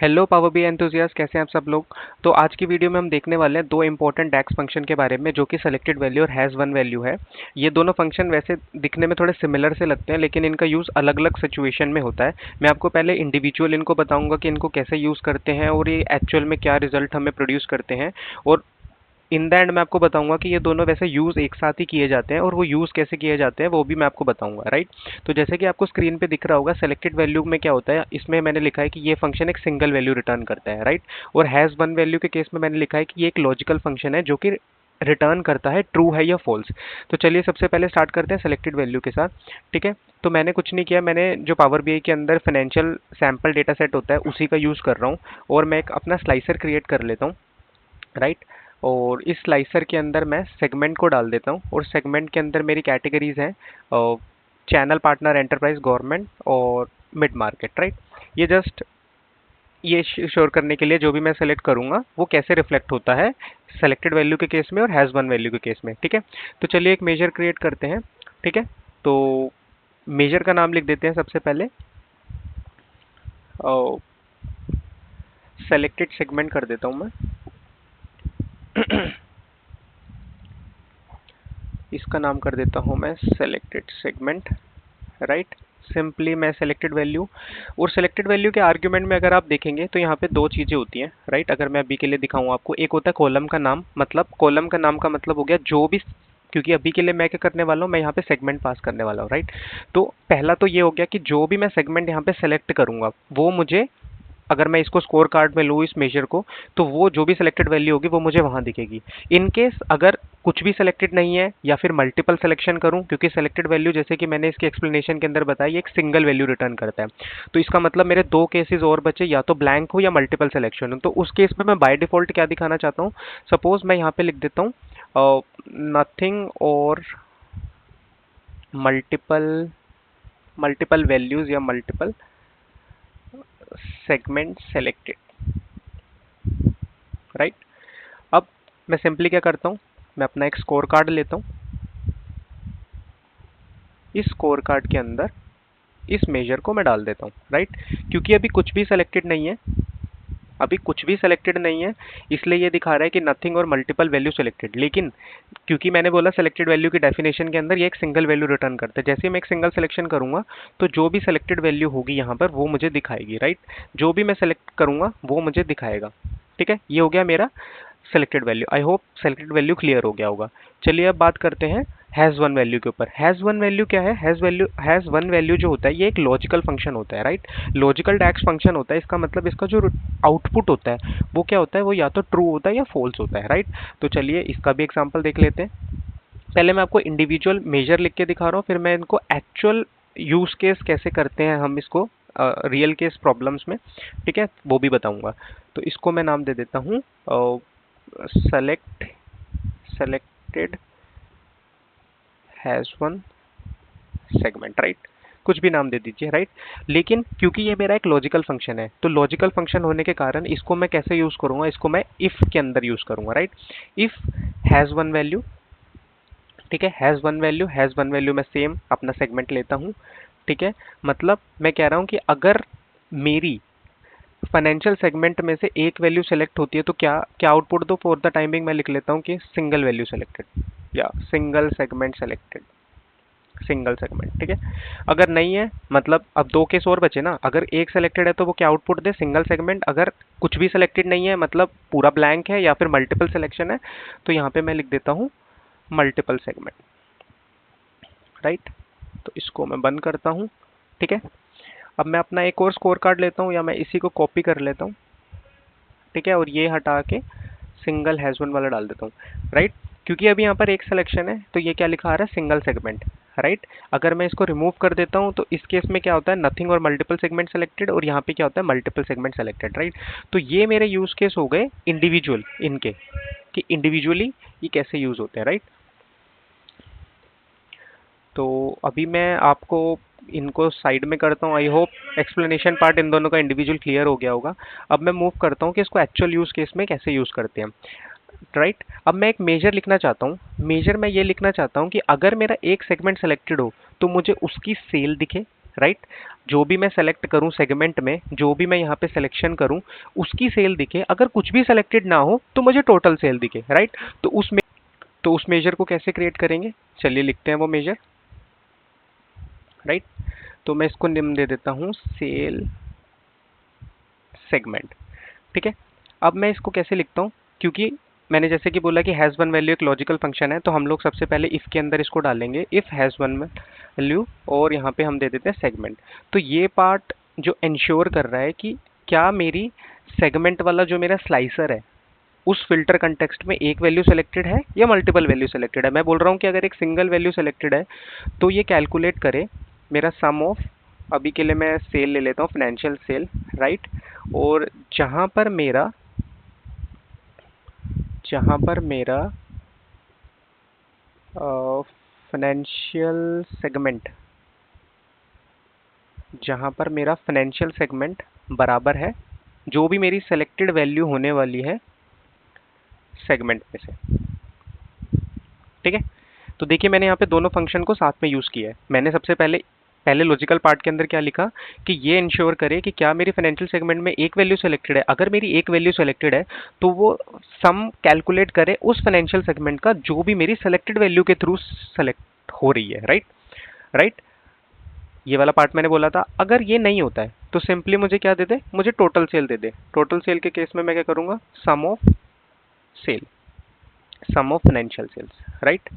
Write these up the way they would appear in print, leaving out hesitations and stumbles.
Hello power B enthusiast, कैसे हैं आप सब लोग। तो आज की वीडियो में हम देखने वाले हैं दो इंपॉर्टेंट डैक्स फंक्शन के बारे में, जो कि सेलेक्टेड वैल्यू और हैज़ वन वैल्यू है। ये दोनों फंक्शन वैसे दिखने में थोड़े सिमिलर से लगते हैं, लेकिन इनका यूज़ अलग अलग सिचुएशन में होता है। मैं आपको पहले इंडिविजुअल इनको बताऊंगा कि इनको कैसे यूज़ करते हैं और ये एक्चुअल में क्या रिजल्ट हमें प्रोड्यूस करते हैं। और इन द एंड मैं आपको बताऊंगा कि ये दोनों वैसे यूज़ एक साथ ही किए जाते हैं, और वो यूज़ कैसे किए जाते हैं वो भी मैं आपको बताऊंगा, राइट। तो जैसे कि आपको स्क्रीन पे दिख रहा होगा, सेलेक्टेड वैल्यू में क्या होता है, इसमें मैंने लिखा है कि ये फंक्शन एक सिंगल वैल्यू रिटर्न करता है, राइट। और हैज़ वन वैल्यू के केस में मैंने लिखा है कि ये एक लॉजिकल फंक्शन है जो कि रिटर्न करता है ट्रू है या फॉल्स। तो चलिए सबसे पहले स्टार्ट करते हैं सेलेक्टेड वैल्यू के साथ। ठीक है। तो मैंने कुछ नहीं किया, मैंने जो पावर बीआई के अंदर फाइनेंशियल सैम्पल डेटा सेट होता है उसी का यूज़ कर रहा हूँ, और मैं एक अपना स्लाइसर क्रिएट कर लेता हूँ, राइट। और इस स्लाइसर के अंदर मैं सेगमेंट को डाल देता हूँ, और सेगमेंट के अंदर मेरी कैटेगरीज हैं चैनल, पार्टनर, एंटरप्राइज, गवर्नमेंट और मिड मार्केट, राइट। ये जस्ट ये श्योर करने के लिए जो भी मैं सेलेक्ट करूँगा वो कैसे रिफ्लेक्ट होता है सेलेक्टेड वैल्यू के केस में और हैज़ वन वैल्यू के केस में। ठीक है। तो चलिए एक मेजर क्रिएट करते हैं। ठीक है। तो मेजर का नाम लिख देते हैं सबसे पहले, सेलेक्टेड सेगमेंट कर देता हूँ मैं। इसका नाम कर देता हूँ मैं सेलेक्टेड सेगमेंट, राइट। सिंपली मैं सेलेक्टेड वैल्यू, और सेलेक्टेड वैल्यू के आर्ग्यूमेंट में अगर आप देखेंगे तो यहाँ पे दो चीज़ें होती हैं, राइट। अगर मैं अभी के लिए दिखाऊँ आपको, एक होता है कॉलम का नाम, मतलब कॉलम का नाम का मतलब हो गया जो भी, क्योंकि अभी के लिए मैं क्या करने वाला हूँ, मैं यहाँ पे सेगमेंट पास करने वाला हूँ, राइट। तो पहला तो ये हो गया कि जो भी मैं सेगमेंट यहाँ पे सेलेक्ट करूँगा वो मुझे, अगर मैं इसको स्कोर कार्ड में लूँ इस मेजर को, तो वो जो भी सिलेक्टेड वैल्यू होगी वो मुझे वहाँ दिखेगी। इन केस अगर कुछ भी सिलेक्टेड नहीं है या फिर मल्टीपल सिलेक्शन करूँ, क्योंकि सिलेक्टेड वैल्यू जैसे कि मैंने इसके एक्सप्लेनेशन के अंदर बताया, ये एक सिंगल वैल्यू रिटर्न करता है। तो इसका मतलब मेरे दो केसेस और बचे, या तो ब्लैंक हो या मल्टीपल सिलेक्शन हो। तो उस केस में मैं बाय डिफॉल्ट क्या दिखाना चाहता हूँ, सपोज मैं यहाँ पे लिख देता हूँ नथिंग और मल्टीपल मल्टीपल वैल्यूज या मल्टीपल सेगमेंट सेलेक्टेड, राइट। अब मैं सिंपली क्या करता हूँ, मैं अपना एक स्कोर कार्ड लेता हूँ। इस स्कोर कार्ड के अंदर इस मेजर को मैं डाल देता हूँ, राइट। क्योंकि अभी कुछ भी सेलेक्टेड नहीं है, अभी कुछ भी सेलेक्टेड नहीं है, इसलिए ये दिखा रहा है कि नथिंग और मल्टीपल वैल्यू सेलेक्टेड। लेकिन क्योंकि मैंने बोला सेलेक्टेड वैल्यू की डेफिनेशन के अंदर ये एक सिंगल वैल्यू रिटर्न करता है, जैसे ही मैं एक सिंगल सिलेक्शन करूंगा तो जो भी सेलेक्टेड वैल्यू होगी यहाँ पर वो मुझे दिखाएगी, राइट। जो भी मैं सेलेक्ट करूंगा वो मुझे दिखाएगा। ठीक है। ये हो गया मेरा selected value. I hope selected value clear हो गया होगा। चलिए अब बात करते हैं हैज़ वन वैल्यू के ऊपर। हैज़ वन वैल्यू क्या है, हैज़ वन वैल्यू जो होता है ये एक लॉजिकल फंक्शन होता है, राइट। लॉजिकल डैक्स फंक्शन होता है, इसका मतलब इसका जो आउटपुट होता है वो क्या होता है, वो या तो ट्रू होता है या फॉल्स होता है, राइट। तो चलिए इसका भी एग्जाम्पल देख लेते हैं। पहले मैं आपको इंडिविजुअल मेजर लिख के दिखा रहा हूँ, फिर मैं इनको एक्चुअल यूज केस कैसे करते हैं हम इसको रियल केस प्रॉब्लम्स में, ठीक है, वो भी बताऊंगा। तो इसको मैं नाम दे देता हूँ selected has one segment, right. कुछ भी नाम दे दीजिए, राइट। लेकिन क्योंकि ये मेरा एक लॉजिकल फंक्शन है, तो लॉजिकल फंक्शन होने के कारण इसको मैं कैसे यूज करूंगा, इसको मैं इफ के अंदर यूज करूंगा, right. If has one value, ठीक है, हैज़ वन वैल्यू मैं सेम अपना सेगमेंट लेता हूँ। ठीक है। मतलब मैं कह रहा हूँ कि अगर मेरी फाइनेंशियल सेगमेंट में से एक वैल्यू सेलेक्ट होती है तो क्या क्या आउटपुट दो, फॉर द टाइमिंग मैं लिख लेता हूँ कि सिंगल वैल्यू सेलेक्टेड या single segment selected, single segment. ठीक है। अगर नहीं है, मतलब अब दो केस और बचे ना, अगर एक सेलेक्टेड है तो वो क्या आउटपुट दे, सिंगल सेगमेंट। अगर कुछ भी सेलेक्टेड नहीं है, मतलब पूरा ब्लैंक है या फिर मल्टीपल सिलेक्शन है, तो यहाँ पे मैं लिख देता हूँ मल्टीपल सेगमेंट, राइट। तो इसको मैं बंद करता हूँ। ठीक है। अब मैं अपना एक और स्कोर कार्ड लेता हूँ, या मैं इसी को कॉपी कर लेता हूँ, ठीक है, और ये हटा के सिंगल हैज़ वन वाला डाल देता हूँ, राइट। क्योंकि अभी यहाँ पर एक सिलेक्शन है तो ये क्या लिखा आ रहा है, सिंगल सेगमेंट, राइट। अगर मैं इसको रिमूव कर देता हूँ तो इस केस में क्या होता है, नथिंग और मल्टीपल सेगमेंट सेलेक्टेड, और यहाँ पे क्या होता है, मल्टीपल सेगमेंट सेलेक्टेड, राइट। तो ये मेरे यूज केस हो गए इंडिविजुअल इनके, कि इंडिविजुअली ये कैसे यूज होते हैं, राइट। तो अभी मैं आपको इनको साइड में करता हूँ। I hope explanation part in दोनों का इंडिविजुअल क्लियर हो गया होगा। अब मैं मूव करता हूँ कि इसको एक्चुअल यूज केस में कैसे यूज करते हैं, राइट। अब मैं एक मेजर लिखना चाहता हूँ। मेजर मैं ये लिखना चाहता हूँ कि अगर मेरा एक सेगमेंट सेलेक्टेड हो तो मुझे उसकी सेल दिखे, राइट। जो भी मैं सेलेक्ट करूं सेगमेंट में, जो भी मैं यहाँ पे सिलेक्शन करूं उसकी सेल दिखे, अगर कुछ भी सेलेक्टेड ना हो तो मुझे टोटल सेल दिखे, राइट। तो उस मेजर को कैसे क्रिएट करेंगे, चलिए लिखते हैं वो मेजर, राइट। तो मैं इसको निम्न दे देता हूं सेल सेगमेंट, ठीक है। अब मैं इसको कैसे लिखता हूँ, क्योंकि मैंने जैसे कि बोला कि हैज़ वन वैल्यू एक लॉजिकल फंक्शन है, तो हम लोग सबसे पहले इफ़ के अंदर इसको डालेंगे, इफ़ हैज़ वन वैल्यू, और यहाँ पे हम दे देते हैं सेगमेंट। तो ये पार्ट जो इंश्योर कर रहा है कि क्या मेरी सेगमेंट वाला जो मेरा स्लाइसर है उस फिल्टर कंटेक्स्ट में एक वैल्यू सेलेक्टेड है या मल्टीपल वैल्यू सेलेक्टेड है। मैं बोल रहा हूँ कि अगर एक सिंगल वैल्यू सेलेक्टेड है तो ये कैलकुलेट करे मेरा सम ऑफ, अभी के लिए मैं सेल ले लेता हूँ, फाइनेंशियल सेल, राइट। और जहाँ पर मेरा फाइनेंशियल सेगमेंट, जहाँ पर मेरा फाइनेंशियल सेगमेंट बराबर है जो भी मेरी सेलेक्टेड वैल्यू होने वाली है सेगमेंट में से, ठीक है। तो देखिए मैंने यहाँ पे दोनों फंक्शन को साथ में यूज़ किया है। मैंने सबसे पहले लॉजिकल पार्ट के अंदर क्या लिखा कि ये इंश्योर करे कि क्या मेरी फाइनेंशियल सेगमेंट में एक वैल्यू सेलेक्टेड है, अगर मेरी एक वैल्यू सेलेक्टेड है तो वो सम कैलकुलेट करे उस फाइनेंशियल सेगमेंट का जो भी मेरी सेलेक्टेड वैल्यू के थ्रू सेलेक्ट हो रही है, राइट। राइट, ये वाला पार्ट मैंने बोला था। अगर ये नहीं होता है तो सिंपली मुझे क्या दे दे, मुझे टोटल सेल दे दे। टोटल सेल के केस में मैं क्या करूँगा, sum of sale, sum of financial sales, right.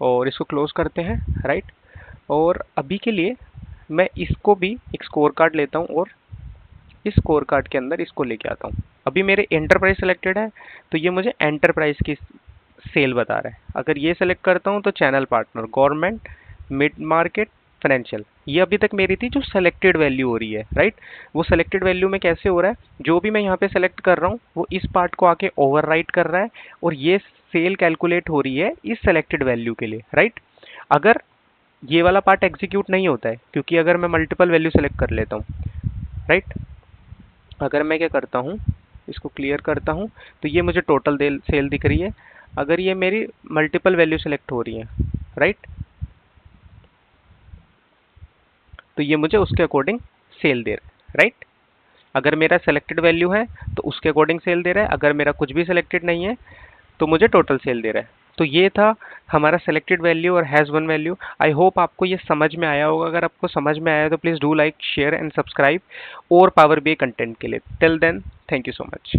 और इसको क्लोज करते हैं, राइट। और अभी के लिए मैं इसको भी एक स्कोर कार्ड लेता हूँ और इस स्कोर कार्ड के अंदर इसको लेके आता हूँ। अभी मेरे एंटरप्राइज सेलेक्टेड है तो ये मुझे एंटरप्राइज की सेल बता रहा है। अगर ये सेलेक्ट करता हूँ तो channel partner, government, mid market, financial, ये अभी तक मेरी थी जो सेलेक्टेड वैल्यू हो रही है, राइट। वो सेलेक्टेड वैल्यू में कैसे हो रहा है, जो भी मैं यहाँ पे सेलेक्ट कर रहा हूँ वो इस पार्ट को आके ओवरराइट कर रहा है और ये सेल कैलकुलेट हो रही है इस सेलेक्टेड वैल्यू के लिए, राइट। अगर ये वाला पार्ट एग्जीक्यूट नहीं होता है, क्योंकि अगर मैं मल्टीपल वैल्यू सेलेक्ट कर लेता हूँ, राइट। अगर मैं क्या करता हूँ, इसको क्लियर करता हूँ, तो ये मुझे टोटल सेल दिख रही है। अगर ये मेरी मल्टीपल वैल्यू सेलेक्ट हो रही है, राइट, तो ये मुझे उसके अकॉर्डिंग सेल दे रहा है, राइट। अगर मेरा सेलेक्टेड वैल्यू है तो उसके अकॉर्डिंग सेल दे रहा है, अगर मेरा कुछ भी सेलेक्टेड नहीं है तो मुझे टोटल सेल दे रहा है। तो ये था हमारा सेलेक्टेड वैल्यू और has one value. I hope आपको ये समझ में आया होगा। अगर आपको समझ में आया तो please do like, share and subscribe और पावर BI कंटेंट के लिए। Till then, thank you so much.